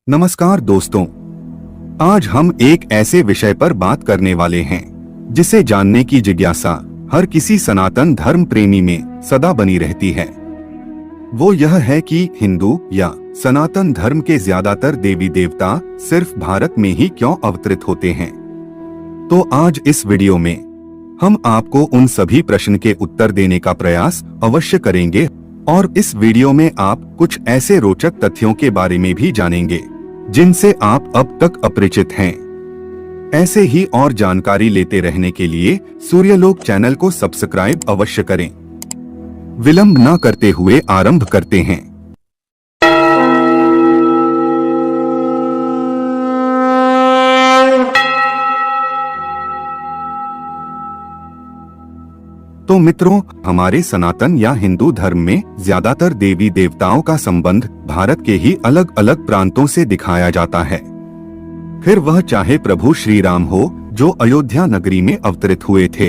नमस्कार दोस्तों, आज हम एक ऐसे विषय पर बात करने वाले हैं जिसे जानने की जिज्ञासा हर किसी सनातन धर्म प्रेमी में सदा बनी रहती है। वो यह है कि हिंदू या सनातन धर्म के ज्यादातर देवी देवता सिर्फ भारत में ही क्यों अवतरित होते हैं। तो आज इस वीडियो में हम आपको उन सभी प्रश्न के उत्तर देने का प्रयास अवश्य करेंगे और इस वीडियो में आप कुछ ऐसे रोचक तथ्यों के बारे में भी जानेंगे जिनसे आप अब तक अपरिचित हैं। ऐसे ही और जानकारी लेते रहने के लिए सूर्यलोक चैनल को सब्सक्राइब अवश्य करें। विलंब न करते हुए आरंभ करते हैं। तो मित्रों, हमारे सनातन या हिंदू धर्म में ज्यादातर देवी देवताओं का संबंध भारत के ही अलग अलग प्रांतों से दिखाया जाता है। फिर वह चाहे प्रभु श्री राम हो जो अयोध्या नगरी में अवतरित हुए थे,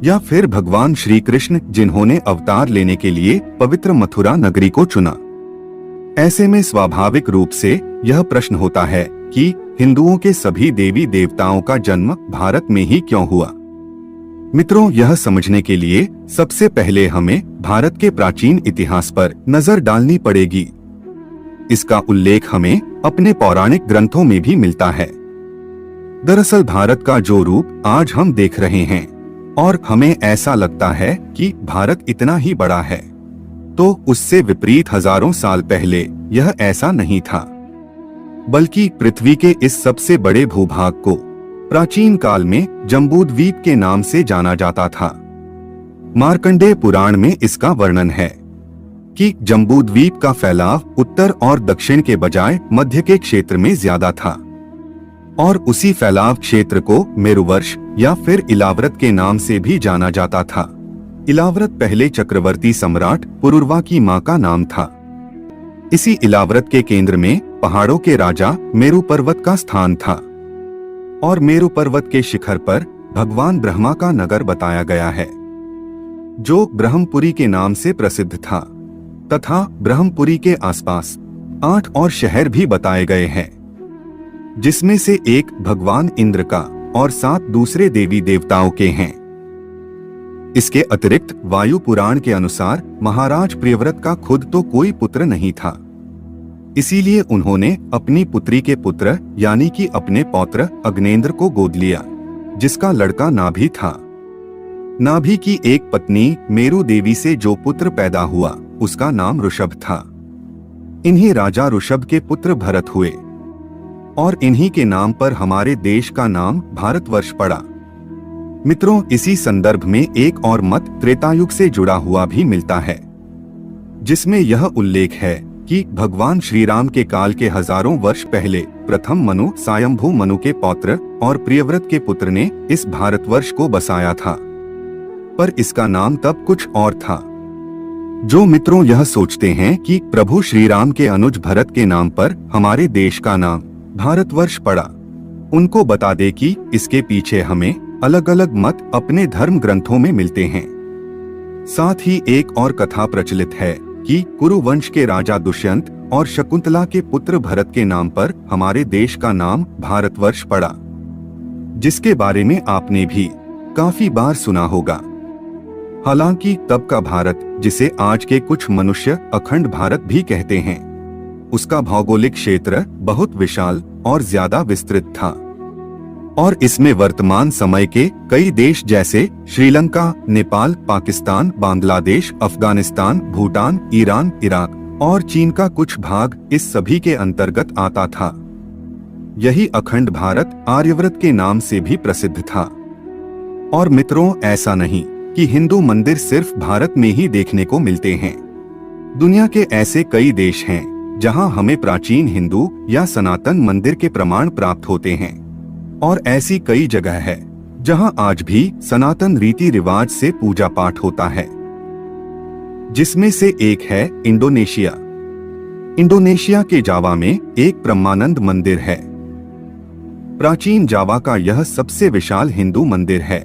या फिर भगवान श्री कृष्ण जिन्होंने अवतार लेने के लिए पवित्र मथुरा नगरी को चुना। ऐसे में स्वाभाविक रूप से यह प्रश्न होता है कि हिंदुओं के सभी देवी देवताओं का जन्म भारत में ही क्यों हुआ। मित्रों, यह समझने के लिए सबसे पहले हमें भारत के प्राचीन इतिहास पर नजर डालनी पड़ेगी। इसका उल्लेख हमें अपने पौराणिक ग्रंथों में भी मिलता है। दरअसल भारत का जो रूप आज हम देख रहे हैं और हमें ऐसा लगता है कि भारत इतना ही बड़ा है, तो उससे विपरीत हजारों साल पहले यह ऐसा नहीं था, बल्कि पृथ्वी के इस सबसे बड़े भूभाग को प्राचीन काल में जम्बूद्वीप के नाम से जाना जाता था। मार्कंडेय पुराण में इसका वर्णन है कि जम्बूद्वीप का फैलाव उत्तर और दक्षिण के बजाय मध्य के क्षेत्र में ज्यादा था और उसी फैलाव क्षेत्र को मेरुवर्ष या फिर इलाव्रत के नाम से भी जाना जाता था। इलाव्रत पहले चक्रवर्ती सम्राट पुरुरवा की मां का नाम था। इसी इलाव्रत के केंद्र में पहाड़ों के राजा मेरु पर्वत का स्थान था और मेरु पर्वत के शिखर पर भगवान ब्रह्मा का नगर बताया गया है जो ब्रह्मपुरी के नाम से प्रसिद्ध था, तथा ब्रह्मपुरी के आसपास 8 और शहर भी बताए गए हैं, जिसमें से एक भगवान इंद्र का और 7 दूसरे देवी देवताओं के हैं। इसके अतिरिक्त वायु पुराण के अनुसार महाराज प्रियव्रत का खुद तो कोई पुत्र नहीं था, इसीलिए उन्होंने अपनी पुत्री के पुत्र यानी कि अपने पौत्र अग्नेंद्र को गोद लिया, जिसका लड़का नाभि था। नाभि की एक पत्नी मेरु देवी से जो पुत्र पैदा हुआ उसका नाम ऋषभ था। इन्हीं राजा ऋषभ के पुत्र भरत हुए और इन्हीं के नाम पर हमारे देश का नाम भारतवर्ष पड़ा। मित्रों, इसी संदर्भ में एक और मत त्रेतायुग से जुड़ा हुआ भी मिलता है, जिसमें यह उल्लेख है कि भगवान श्री राम के काल के हजारों वर्ष पहले प्रथम मनु स्वयंभू मनु के पौत्र और प्रियव्रत के पुत्र ने इस भारतवर्ष को बसाया था, पर इसका नाम तब कुछ और था। जो मित्रों यह सोचते हैं कि प्रभु श्री राम के अनुज भरत के नाम पर हमारे देश का नाम भारतवर्ष पड़ा, उनको बता दे कि इसके पीछे हमें अलग अलग मत अपने धर्म ग्रंथों में मिलते हैं। साथ ही एक और कथा प्रचलित है कि कुरु वंश के राजा दुष्यंत और शकुंतला के पुत्र भरत के नाम पर हमारे देश का नाम भारतवर्ष पड़ा, जिसके बारे में आपने भी काफी बार सुना होगा। हालांकि तब का भारत, जिसे आज के कुछ मनुष्य अखंड भारत भी कहते हैं, उसका भौगोलिक क्षेत्र बहुत विशाल और ज्यादा विस्तृत था और इसमें वर्तमान समय के कई देश जैसे श्रीलंका, नेपाल, पाकिस्तान, बांग्लादेश, अफगानिस्तान, भूटान, ईरान, इराक और चीन का कुछ भाग इस सभी के अंतर्गत आता था। यही अखंड भारत आर्यव्रत के नाम से भी प्रसिद्ध था। और मित्रों, ऐसा नहीं कि हिंदू मंदिर सिर्फ भारत में ही देखने को मिलते हैं। दुनिया के ऐसे कई देश हैं जहां हमें प्राचीन हिंदू या सनातन मंदिर के प्रमाण प्राप्त होते हैं और ऐसी कई जगह है जहां आज भी सनातन रीति रिवाज से पूजा पाठ होता है, जिसमें से एक है इंडोनेशिया। इंडोनेशिया के जावा में एक ब्रह्मानंद मंदिर है। प्राचीन जावा का यह सबसे विशाल हिंदू मंदिर है।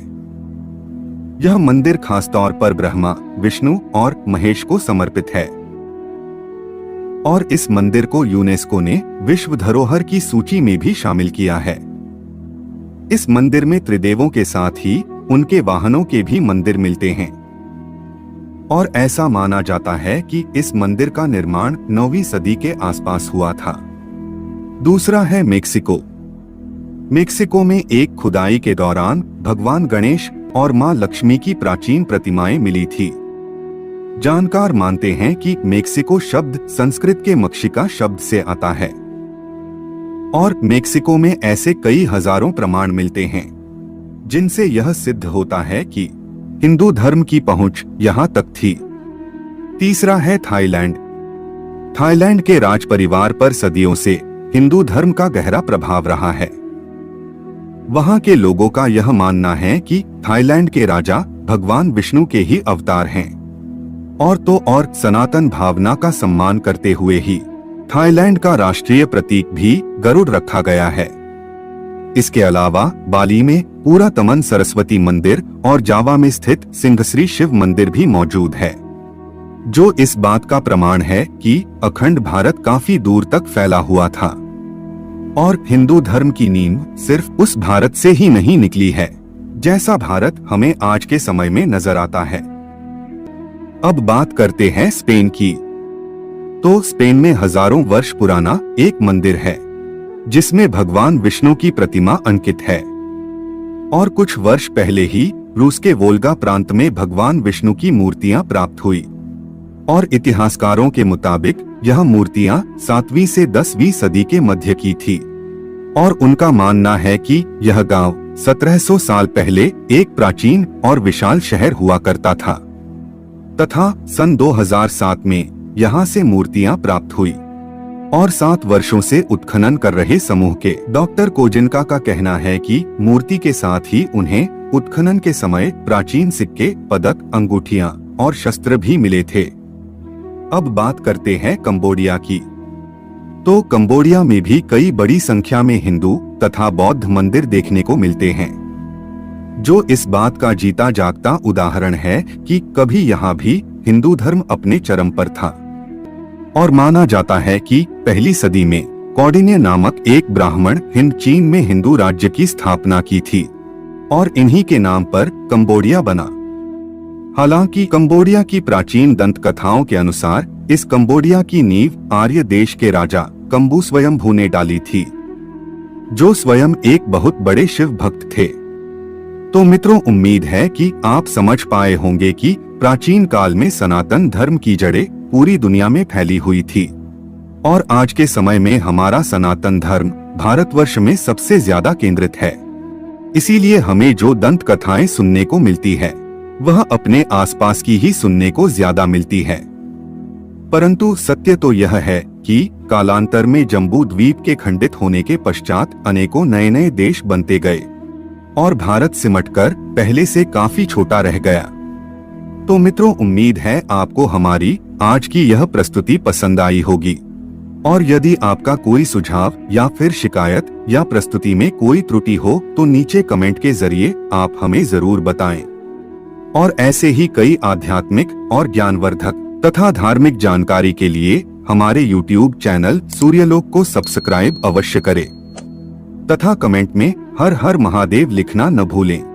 यह मंदिर खासतौर पर ब्रह्मा, विष्णु और महेश को समर्पित है। और इस मंदिर को यूनेस्को ने विश्व धरोहर की सूची में भी शामिल किया है। इस मंदिर में त्रिदेवों के साथ ही उनके वाहनों के भी मंदिर मिलते हैं और ऐसा माना जाता है कि इस मंदिर का निर्माण 9वीं सदी के आसपास हुआ था। दूसरा है मेक्सिको। मेक्सिको में एक खुदाई के दौरान भगवान गणेश और मां लक्ष्मी की प्राचीन प्रतिमाएं मिली थी। जानकार मानते हैं कि मेक्सिको शब्द संस्कृत के मक्षिका शब्द से आता है और मेक्सिको में ऐसे कई हजारों प्रमाण मिलते हैं जिनसे यह सिद्ध होता है कि हिंदू धर्म की पहुंच यहां तक थी। तीसरा है थाईलैंड। थाईलैंड के राज परिवार पर सदियों से हिंदू धर्म का गहरा प्रभाव रहा है। वहां के लोगों का यह मानना है कि थाईलैंड के राजा भगवान विष्णु के ही अवतार हैं और तो और सनातन भावना का सम्मान करते हुए ही थाईलैंड का राष्ट्रीय प्रतीक भी गरुड़ रखा गया है। इसके अलावा बाली में पूरा तमन सरस्वती मंदिर और जावा में स्थित सिंहश्री शिव मंदिर भी मौजूद है, जो इस बात का प्रमाण है कि अखंड भारत काफी दूर तक फैला हुआ था और हिंदू धर्म की नींव सिर्फ उस भारत से ही नहीं निकली है जैसा भारत हमें आज के समय में नजर आता है। अब बात करते हैं स्पेन की। तो स्पेन में हजारों वर्ष पुराना एक मंदिर है जिसमें भगवान विष्णु की प्रतिमा अंकित है और कुछ वर्ष पहले ही रूस के वोल्गा प्रांत में भगवान विष्णु की मूर्तियां प्राप्त हुई और इतिहासकारों के मुताबिक यह मूर्तियां 7वीं से 10वीं सदी के मध्य की थी और उनका मानना है कि यह गांव 1700 साल पहले एक प्राचीन और विशाल शहर हुआ करता था तथा सन 2007 में यहाँ से मूर्तियां प्राप्त हुई और 7 वर्षों से उत्खनन कर रहे समूह के डॉक्टर कोजिनका का कहना है कि मूर्ति के साथ ही उन्हें उत्खनन के समय प्राचीन सिक्के, पदक, अंगूठियां और शस्त्र भी मिले थे। अब बात करते हैं कंबोडिया की। तो कंबोडिया में भी कई बड़ी संख्या में हिंदू तथा बौद्ध मंदिर देखने को मिलते हैं, जो इस बात का जीता जागता उदाहरण है कि कभी यहाँ भी हिंदू धर्म अपने चरम पर था और माना जाता है कि पहली सदी में कौंडिन्य नामक एक ब्राह्मण हिंद चीन में हिंदू राज्य की स्थापना की थी और इन्हीं के नाम पर कंबोडिया बना। हालांकि कंबोडिया की प्राचीन दंत कथाओं के अनुसार इस कंबोडिया की नींव आर्य देश के राजा कंबू स्वयंभू ने डाली थी, जो स्वयं एक बहुत बड़े शिव भक्त थे। तो मित्रों, उम्मीद है कि आप समझ पाए होंगे कि प्राचीन काल में सनातन धर्म की जड़ें पूरी दुनिया में फैली हुई थी और आज के समय में हमारा सनातन धर्म भारतवर्ष में सबसे ज्यादा केंद्रित है। इसीलिए हमें जो दंत कथाएं सुनने को मिलती है वह अपने आसपास की ही सुनने को ज्यादा मिलती है। परंतु सत्य तो यह है कि कालांतर में जम्बू द्वीप के खंडित होने के पश्चात अनेकों नए नए देश बनते गए और भारत सिमटकर पहले से काफी छोटा रह गया। तो मित्रों, उम्मीद है आपको हमारी आज की यह प्रस्तुति पसंद आई होगी और यदि आपका कोई सुझाव या फिर शिकायत या प्रस्तुति में कोई त्रुटि हो तो नीचे कमेंट के जरिए आप हमें जरूर बताएं। और ऐसे ही कई आध्यात्मिक और ज्ञानवर्धक तथा धार्मिक जानकारी के लिए हमारे YouTube चैनल सूर्यलोक को सब्सक्राइब अवश्य करें तथा कमेंट में हर हर महादेव लिखना न भूलें।